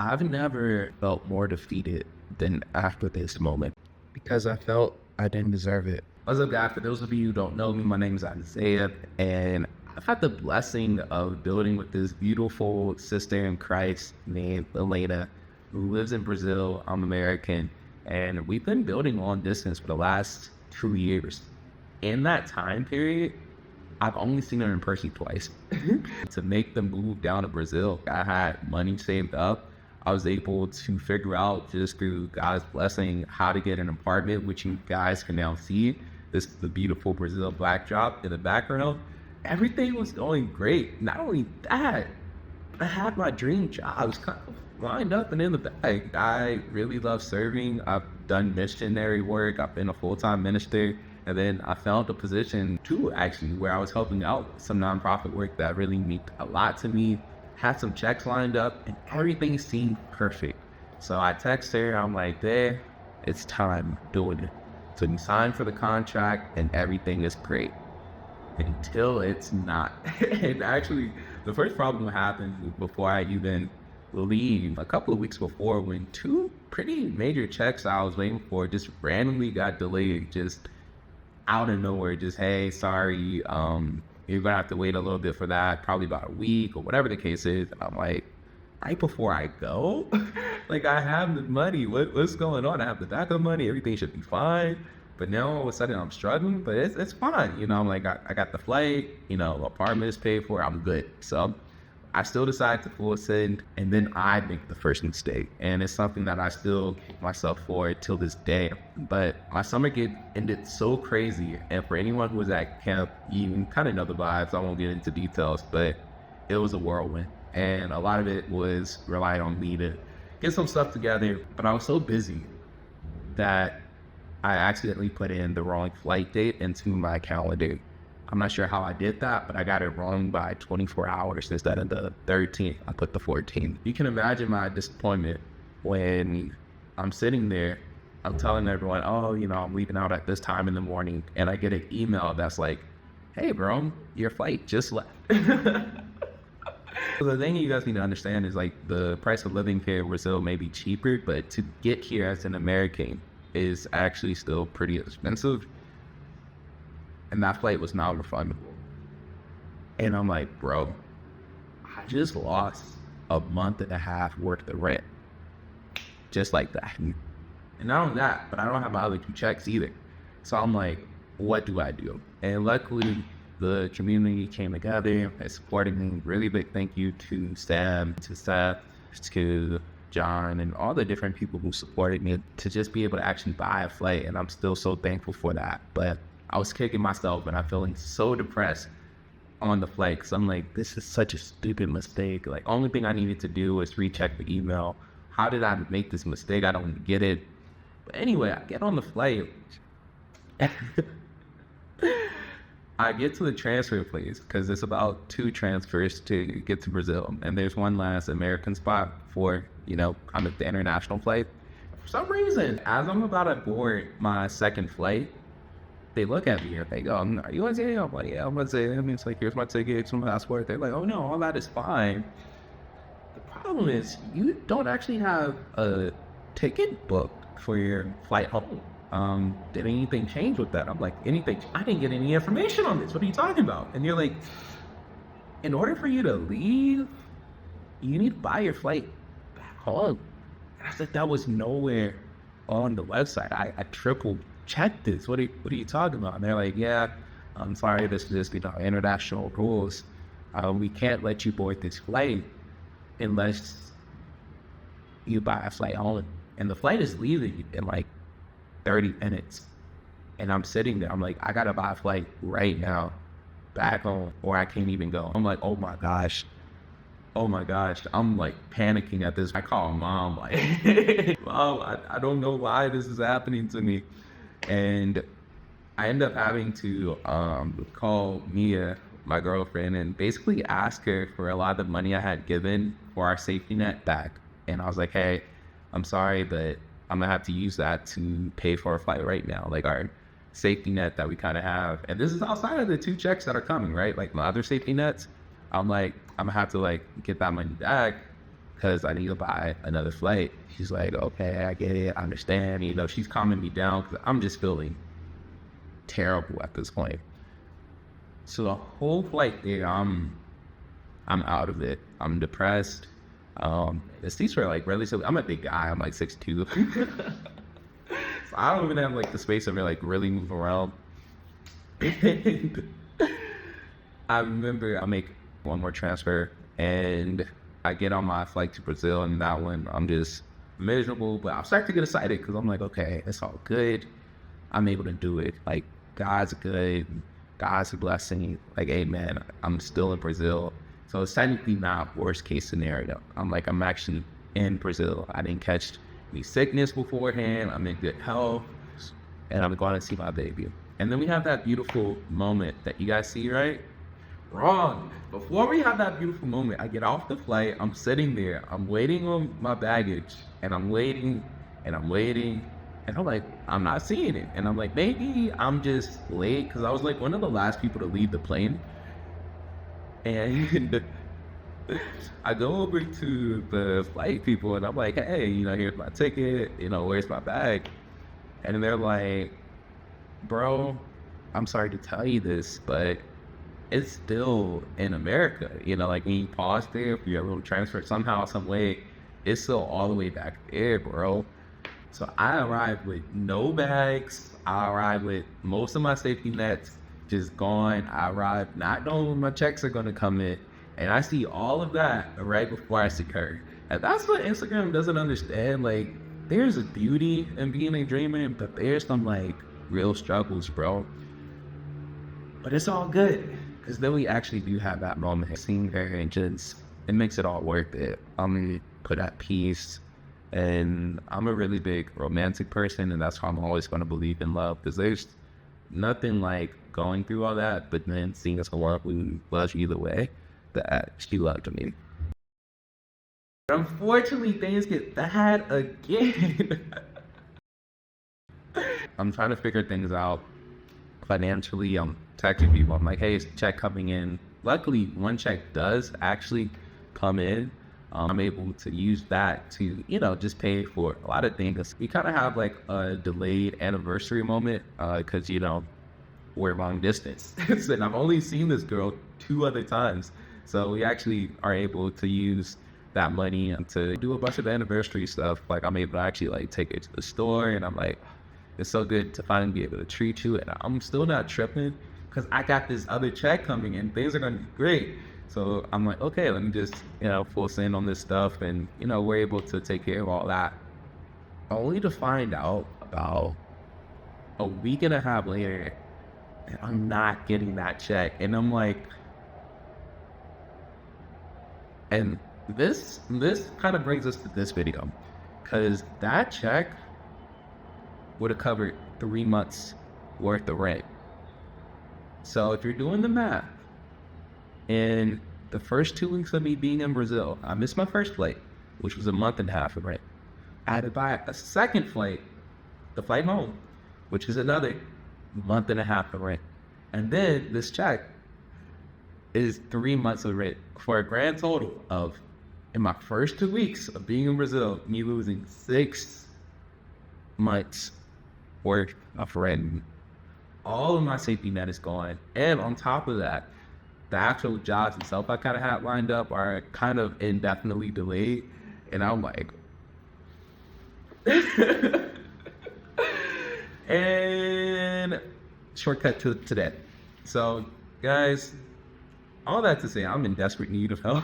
I've never felt more defeated than after this moment because I felt I didn't deserve it. What's up, guys? For those of you who don't know me, my name is Isaiah, and I've had the blessing of building with this beautiful sister in Christ named Elena, who lives in Brazil. I'm American, and we've been building long distance for the last 2 years. In that time period, I've only seen her in person twice. To make the move down to Brazil, I had money saved up. I was able to figure out, just through God's blessing, how to get an apartment, which you guys can now see. This is the beautiful Brazil backdrop in the background. Everything was going great. Not only that, I had my dream job. I was kind of lined up and in the bag. I really love serving. I've done missionary work. I've been a full-time minister. And then I found a position too, actually, where I was helping out some nonprofit work that really meant a lot to me. Had some checks lined up and everything seemed perfect. So I text her, I'm like, there, it's time, doing it. So we signed for the contract and everything is great until it's not. And actually, the first problem happened before I even leave, a couple of weeks before, when two pretty major checks I was waiting for just randomly got delayed, just out of nowhere. Just, hey, sorry, you're gonna have to wait a little bit for that, probably about a week or whatever the case is. And I'm like, right before I go, like, I have the money, what's going on? I have the backup money, everything should be fine. But now all of a sudden I'm struggling, but it's fine. You know, I'm like, I got the flight, you know, apartment is paid for, I'm good. So I still decide to full send, and then I make the first mistake. And it's something that I still kick myself for till this day. But my summer gig ended so crazy. And for anyone who was at camp, you kind of know the vibes. I won't get into details, but it was a whirlwind. And a lot of it was relying on me to get some stuff together. But I was so busy that I accidentally put in the wrong flight date into my calendar. I'm not sure how I did that, but I got it wrong by 24 hours. Instead of the 13th, I put the 14th. You can imagine my disappointment when I'm sitting there, I'm telling everyone, oh, you know, I'm leaving out at this time in the morning, and I get an email that's like, hey, bro, your flight just left. So the thing you guys need to understand is, like, the price of living here in Brazil may be cheaper, but to get here as an American is actually still pretty expensive. And that flight was not refundable. And I'm like, bro, I just lost a month and a half worth of rent. Just like that. And not only that, but I don't have my other two checks either. So I'm like, what do I do? And luckily, the community came together and supported me. Really big thank you to Sam, to Seth, to John, and all the different people who supported me to just be able to actually buy a flight. And I'm still so thankful for that. But I was kicking myself and I'm feeling so depressed on the flight because I'm like, this is such a stupid mistake. Like, only thing I needed to do was recheck the email. How did I make this mistake? I don't get it. But anyway, I get on the flight. I get to the transfer place because it's about 2 transfers to get to Brazil. And there's one last American spot for, you know, I'm at the international flight. For some reason, as I'm about to board my second flight, they look at me and they go, are you Isaiah? I'm like, yeah, I'm Isaiah. I mean, it's like, here's my ticket, here's my passport. They're like, oh no, all that is fine. The problem is you don't actually have a ticket booked for your flight home. Did anything change with that? I'm like, anything? I didn't get any information on this. What are you talking about? And you're like, in order for you to leave, you need to buy your flight back home. And I said, that was nowhere on the website. I triple check this. What are you talking about? And they're like, yeah, I'm sorry, this is just, you know, international rules. We can't let you board this flight unless you buy a flight home. And the flight is leaving in like 30 minutes. And I'm sitting there, I'm like, I gotta buy a flight right now back home or I can't even go. I'm like, oh my gosh. I'm like panicking at this. I call mom, like, mom, I don't know why this is happening to me. And I end up having to call Mia, my girlfriend, and basically ask her for a lot of the money I had given for our safety net back. And I was like, hey, I'm sorry, but I'm gonna have to use that to pay for a flight right now, like our safety net that we kind of have. And this is outside of the 2 checks that are coming, right? Like my other safety nets. I'm like, I'm gonna have to like get that money back because I need to buy another flight. She's like, okay, I get it, I understand. You know, she's calming me down because I'm just feeling terrible at this point. So the whole flight there, I'm out of it. I'm depressed. The seats were like really so. I'm a big guy. I'm like 6'2". So I don't even have like the space to like really move around. I remember I make one more transfer and I get on my flight to Brazil, and that one I'm just miserable, but I'm starting to get excited because I'm like, okay, it's all good. I'm able to do it. Like, God's good. God's a blessing. Like, amen. I'm still in Brazil. So it's technically not worst case scenario. I'm actually in Brazil. I didn't catch any sickness beforehand. I'm in good health, and I'm going to see my baby. And then we have that beautiful moment that you guys see, right? Wrong. Before we have that beautiful moment, I get off the flight. I'm sitting there. I'm waiting on my baggage, and I'm waiting, and I'm waiting, and I'm like, I'm not seeing it. And I'm like, maybe I'm just late, because I was like one of the last people to leave the plane. And I go over to the flight people, and I'm like, hey, you know, here's my ticket. You know, where's my bag? And they're like, bro, I'm sorry to tell you this, but it's still in America. You know, like when you pause there for your little transfer, somehow, some way, it's still all the way back there, bro. So I arrived with no bags. I arrived with most of my safety nets just gone. I arrived not knowing when my checks are gonna come in. And I see all of that right before I see her. And that's what Instagram doesn't understand. Like, there's a beauty in being a dreamer, but there's some like real struggles, bro. But it's all good, because then we actually do have that moment. Seeing her, and just, it makes it all worth it. I'm put at peace. And I'm a really big romantic person, and that's why I'm always going to believe in love, because there's nothing like going through all that, but then seeing someone who loves you either way, that she loved me. Unfortunately, things get bad again. I'm trying to figure things out financially. I'm texting people. I'm like, hey, is the check coming in? Luckily, one check does actually come in. I'm able to use that to, you know, just pay for a lot of things. We kind of have like a delayed anniversary moment because, you know, we're long distance. And I've only seen this girl 2 other times. So we actually are able to use that money to do a bunch of anniversary stuff. Like, I'm able to actually like take her to the store, and I'm like, it's so good to finally be able to treat you. And I'm still not tripping because I got this other check coming in. Things are going to be great. So I'm like, okay, let me just, you know, focus in on this stuff. And, you know, we're able to take care of all that. Only to find out about a week and a half later, and I'm not getting that check. And I'm like, and this kind of brings us to this video, because that check would have covered 3 months worth of rent. So if you're doing the math, in the first 2 weeks of me being in Brazil, I missed my first flight, which was a month and a half of rent. I had to buy a second flight, the flight home, which is another month and a half of rent. And then this check is 3 months of rent, for a grand total of, in my first 2 weeks of being in Brazil, me losing 6 months worth of rent. All of my safety net is gone. And on top of that, the actual jobs itself I kind of had lined up are kind of indefinitely delayed. And I'm like, and shortcut to that. So, guys, all that to say, I'm in desperate need of help.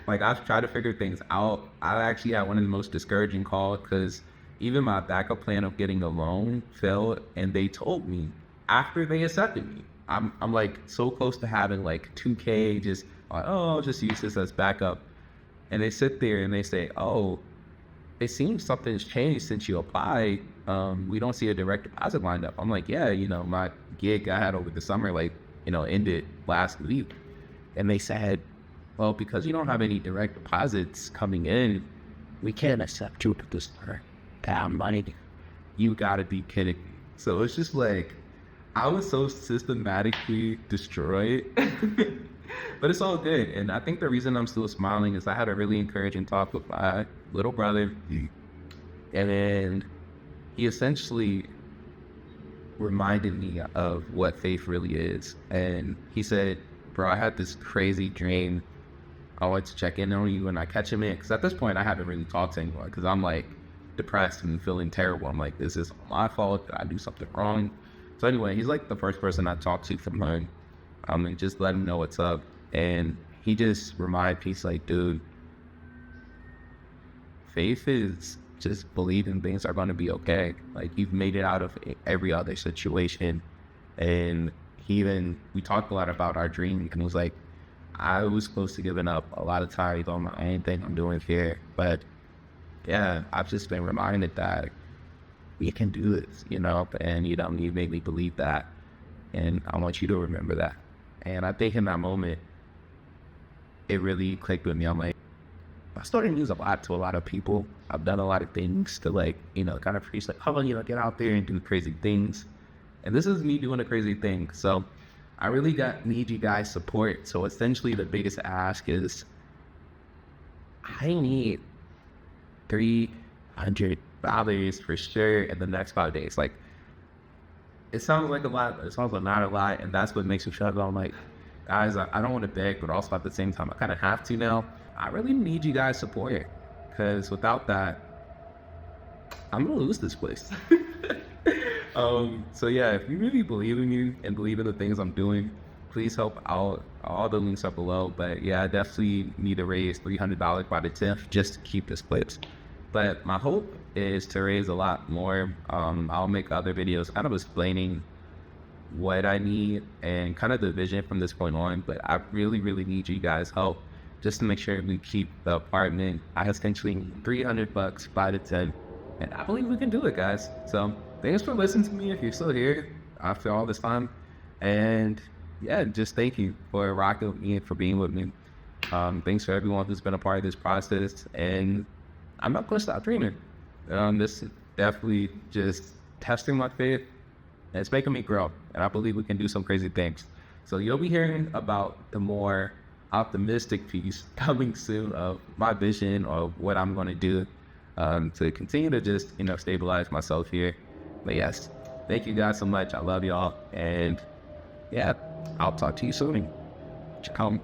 Like, I've tried to figure things out. I actually had one of the most discouraging calls, because even my backup plan of getting a loan failed, and they told me after they accepted me. I'm like so close to having like 2K, just like, oh, I'll just use this as backup. And they sit there and they say, oh, it seems something's changed since you applied. We don't see a direct deposit lined up. I'm like, yeah, you know, my gig I had over the summer, like, you know, ended last week. And they said, well, because you don't have any direct deposits coming in, we can't accept you with this pound money. You gotta be kidding me. So it's just like, I was so systematically destroyed. But it's all good. And I think the reason I'm still smiling is I had a really encouraging talk with my little brother. And then he essentially reminded me of what faith really is. And he said, bro, I had this crazy dream. I wanted to check in on you and I catch him in. Because at this point, I haven't really talked to anyone because I'm like depressed and feeling terrible. I'm like, this is my fault. Did I do something wrong? So anyway, he's like the first person I talked to from home. And just let him know what's up. And he just reminded me, he's like, dude, faith is just believing things are going to be okay. Like, you've made it out of every other situation. And we talked a lot about our dream, and he was like, I was close to giving up a lot of times on anything I'm doing here. But yeah, I've just been reminded that we can do this, and you made me believe that. And I want you to remember that. And I think in that moment, it really clicked with me. I'm like, I started to use a lot to a lot of people. I've done a lot of things to kind of preach like, get out there and do crazy things. And this is me doing a crazy thing. So I really need you guys' support. So essentially the biggest ask is I need $300 for sure in the next 5 days. Like, it sounds like a lot, but it sounds like not a lot. And that's what makes me shut up. I'm like, guys, I don't want to beg, but also at the same time, I kind of have to now. I really need you guys' support, because without that, I'm going to lose this place. So yeah, if you really believe in me and believe in the things I'm doing, please help out. All the links are below. But yeah, I definitely need to raise $300 by the 10th just to keep this place. But my hope is to raise a lot more. I'll make other videos kind of explaining what I need and kind of the vision from this point on. But I really, really need you guys' help just to make sure we keep the apartment. I essentially need $300 by the 10th. And I believe we can do it, guys. So thanks for listening to me if you're still here after all this time. And yeah, just thank you for rocking with me and for being with me. Thanks for everyone who's been a part of this process. And I'm not going to stop dreaming. This is definitely just testing my faith. And it's making me grow. And I believe we can do some crazy things. So you'll be hearing about the more optimistic piece coming soon of my vision of what I'm going to do to continue to just, stabilize myself here. But yes, thank you guys so much. I love y'all. And yeah, I'll talk to you soon. Ciao.